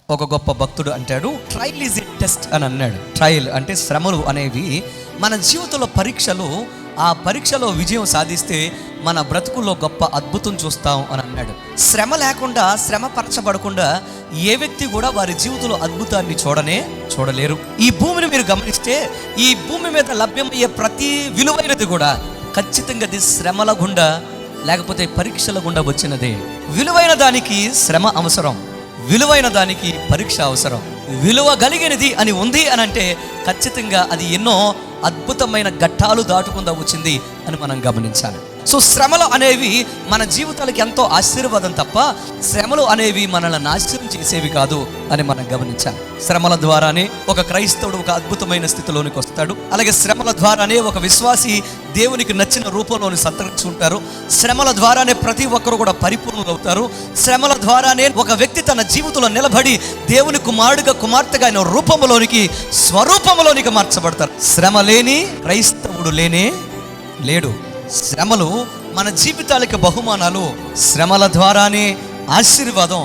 ఒక గొప్ప భక్తుడు అంటాడు, ట్రయల్ ఈజ్ ఎ టెస్ట్ అని అన్నాడు. ట్రయల్ అంటే శ్రమలు అనేవి మన జీవితంలో పరీక్షలు. ఆ పరీక్షలో విజయం సాధిస్తే మన బ్రతుకుల్లో గొప్ప అద్భుతం చూస్తాం అని అన్నాడు. శ్రమ లేకుండా, శ్రమ పరచబడకుండా ఏ వ్యక్తి కూడా వారి జీవితంలో అద్భుతాన్ని చూడలేరు. ఈ భూమిని మీరు గమనిస్తే, ఈ భూమి మీద లభ్యమయ్యే ప్రతి విలువైనది కూడా ఖచ్చితంగా అది శ్రమల గుండా లేకపోతే పరీక్షల గుండా వచ్చినదే. విలువైన దానికి శ్రమ అవసరం, విలువైన దానికి పరీక్ష అవసరం. విలువ కలిగినది అని ఉంది అని అంటే ఖచ్చితంగా అది ఎన్నో అద్భుతమైన ఘట్టాలు దాటుకుందా వచ్చింది అని మనం గమనించాలి. సో శ్రమలు అనేవి మన జీవితాలకు ఎంతో ఆశీర్వాదం తప్ప శ్రమలు అనేవి మనల్ని నాశనం చేసేవి కాదు అని మనం గమనించాలి. శ్రమల ద్వారానే ఒక క్రైస్తవుడు ఒక అద్భుతమైన స్థితిలోనికి వస్తాడు. అలాగే శ్రమల ద్వారానే ఒక విశ్వాసి దేవునికి నచ్చిన రూపంలోని సంతరించుకుంటారు. శ్రమల ద్వారానే ప్రతి ఒక్కరు కూడా పరిపూర్ణులు అవుతారు. శ్రమల ద్వారానే ఒక వ్యక్తి తన జీవితంలో నిలబడి దేవుని కుమారుడిగా, కుమార్తెగా ఆయన రూపంలోనికి, స్వరూపంలోనికి మార్చబడతారు. శ్రమ లేని క్రైస్తవుడు లేడు. శ్రమలు మన జీవితాలకు బహుమానాలు. శ్రమల ద్వారానే ఆశీర్వాదం